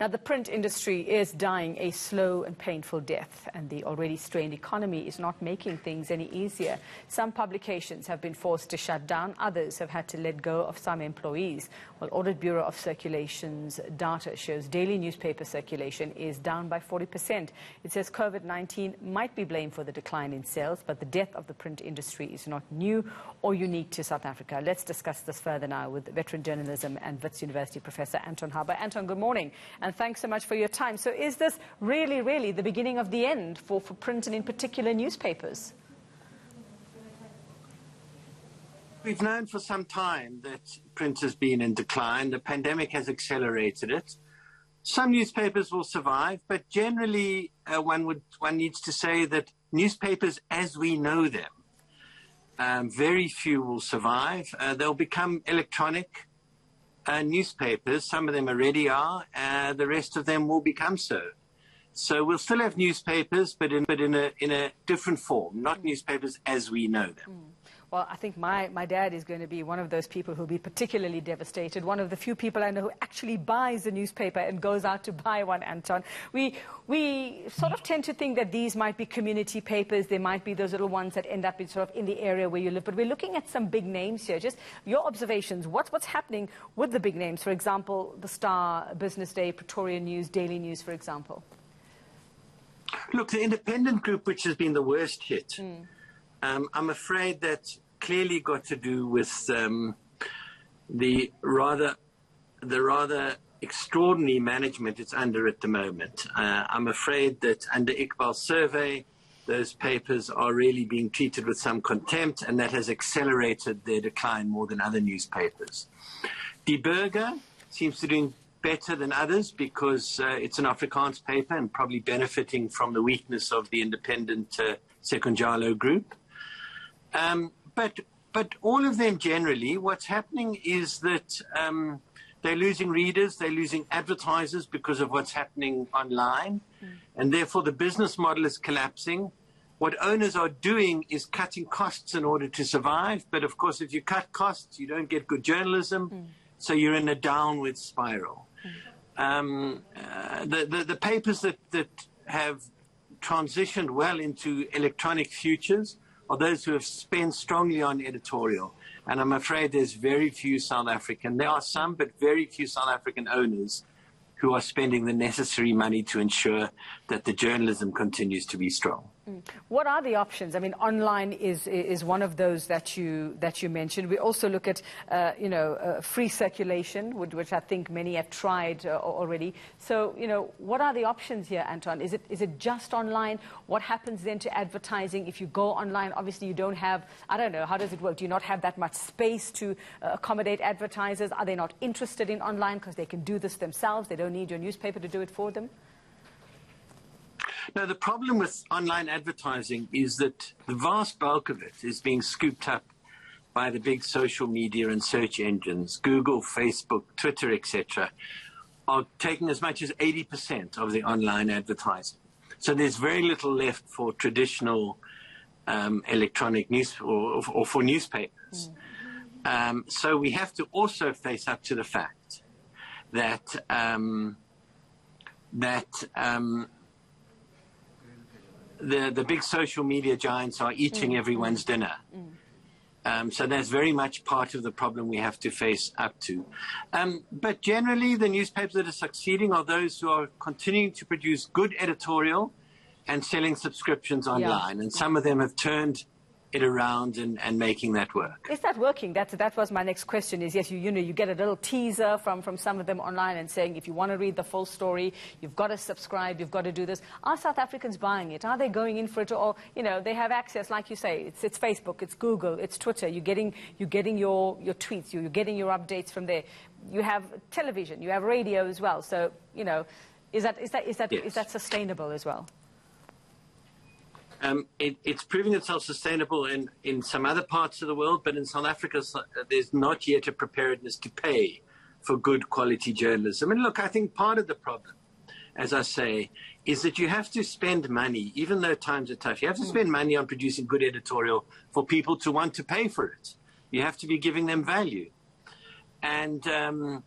Now, the print industry is dying a slow and painful death, and the already strained economy is not making things any easier. Some publications have been forced to shut down, others have had to let go of some employees. Well, Audit Bureau of Circulation's data shows daily newspaper circulation is down by 40%. It says COVID-19 might be blamed for the decline in sales, but the death of the print industry is not new or unique to South Africa. Let's discuss this further now with veteran journalism and Wits University Professor Anton Harber. Anton, good morning, and thanks so much for your time. So is this really the beginning of the end for print and in particular newspapers? We've known for some time that print has been in decline. The pandemic has accelerated it. Some newspapers will survive, but generally one needs to say that newspapers as we know them, very few will survive. They'll become electronic newspapers. Some of them already are. The rest of them will become so. So we'll still have newspapers, but in a different form, not newspapers as we know them. Well, I think my dad is going to be one of those people who'll be particularly devastated. One of the few people I know who actually buys a newspaper and goes out to buy one, Anton. We sort of tend to think that these might be community papers. They might be those little ones that end up in the area where you live. But we're looking at some big names here. Just your observations. What's happening with the big names? For example, The Star, Business Day, Pretoria News, Daily News, for example. Look, the independent group, which has been the worst hit, I'm afraid that's clearly got to do with the rather extraordinary management it's under at the moment. I'm afraid that under Iqbal's survey, those papers are really being treated with some contempt, and that has accelerated their decline more than other newspapers. Die Burger seems to be doing better than others because it's an Afrikaans paper and probably benefiting from the weakness of the independent Sekunjalo group. But all of them generally, what's happening is that they're losing readers, they're losing advertisers because of what's happening online, and therefore the business model is collapsing. What owners are doing is cutting costs in order to survive, but of course if you cut costs, you don't get good journalism, so you're in a downward spiral. The papers that have transitioned well into electronic futures are those who have spent strongly on editorial. And I'm afraid there's very few South African, there are some, but very few South African owners who are spending the necessary money to ensure that the journalism continues to be strong. What are the options? I mean, online is one of those that you mentioned. We also look at free circulation, which I think many have tried already. So what are the options here, Anton? Is it just online? What happens then to advertising if you go online? Obviously, you don't have. I don't know. How does it work? Do you not have that much space to accommodate advertisers? Are they not interested in online because they can do this themselves? They don't need your newspaper to do it for them. Now, the problem with online advertising is that the vast bulk of it is being scooped up by the big social media and search engines. Google, Facebook, Twitter, etc., are taking as much as 80% of the online advertising. So there's very little left for traditional electronic news or for newspapers. So we have to also face up to the fact that the big social media giants are eating everyone's dinner. So that's very much part of the problem we have to face up to. But generally, the newspapers that are succeeding are those who are continuing to produce good editorial and selling subscriptions online. And some of them have turned it around and making that work. Is that working? That was my next question. Is yes, you get a little teaser from some of them online and saying if you want to read the full story, you've got to subscribe, you've got to do this. Are South Africans buying it? Are they going in for it? Or they have access, like you say, it's Facebook, it's Google, it's Twitter. You're getting your tweets, you're getting your updates from there. You have television, you have radio as well. So is that sustainable as well? It's proving itself sustainable in some other parts of the world, but in South Africa, there's not yet a preparedness to pay for good quality journalism. And look, I think part of the problem, as I say, is that you have to spend money, even though times are tough. You have to spend money on producing good editorial for people to want to pay for it. You have to be giving them value. And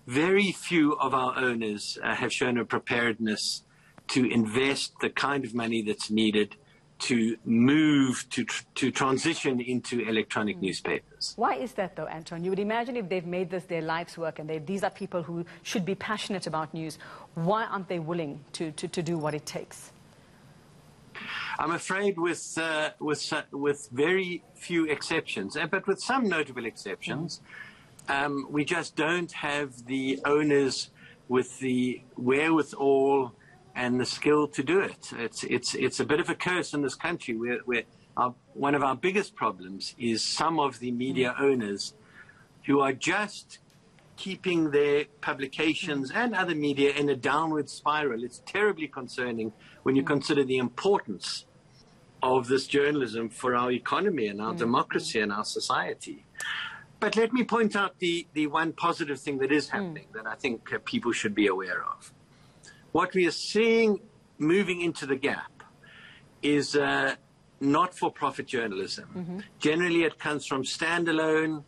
very few of our owners have shown a preparedness to invest the kind of money that's needed to move to transition into electronic newspapers. Why is that, though, Anton? You would imagine if they've made this their life's work and these are people who should be passionate about news, why aren't they willing to do what it takes? I'm afraid with very few exceptions, but with some notable exceptions, we just don't have the owners with the wherewithal and the skill to do it. It's a bit of a curse in this country where one of our biggest problems is some of the media owners who are just keeping their publications and other media in a downward spiral. It's terribly concerning when you consider the importance of this journalism for our economy and our democracy and our society. But let me point out the one positive thing that is happening that I think people should be aware of. What we are seeing moving into the gap is not-for-profit journalism. Generally, it comes from standalone,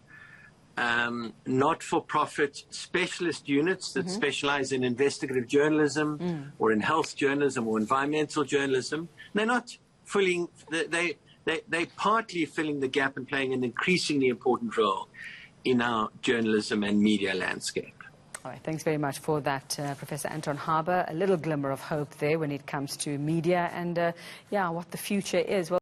not-for-profit specialist units that specialize in investigative journalism or in health journalism or environmental journalism. They're not filling, they're partly filling the gap and playing an increasingly important role in our journalism and media landscape. All right, thanks very much for that, Professor Anton Harber. A little glimmer of hope there when it comes to media and, yeah, what the future is. Well,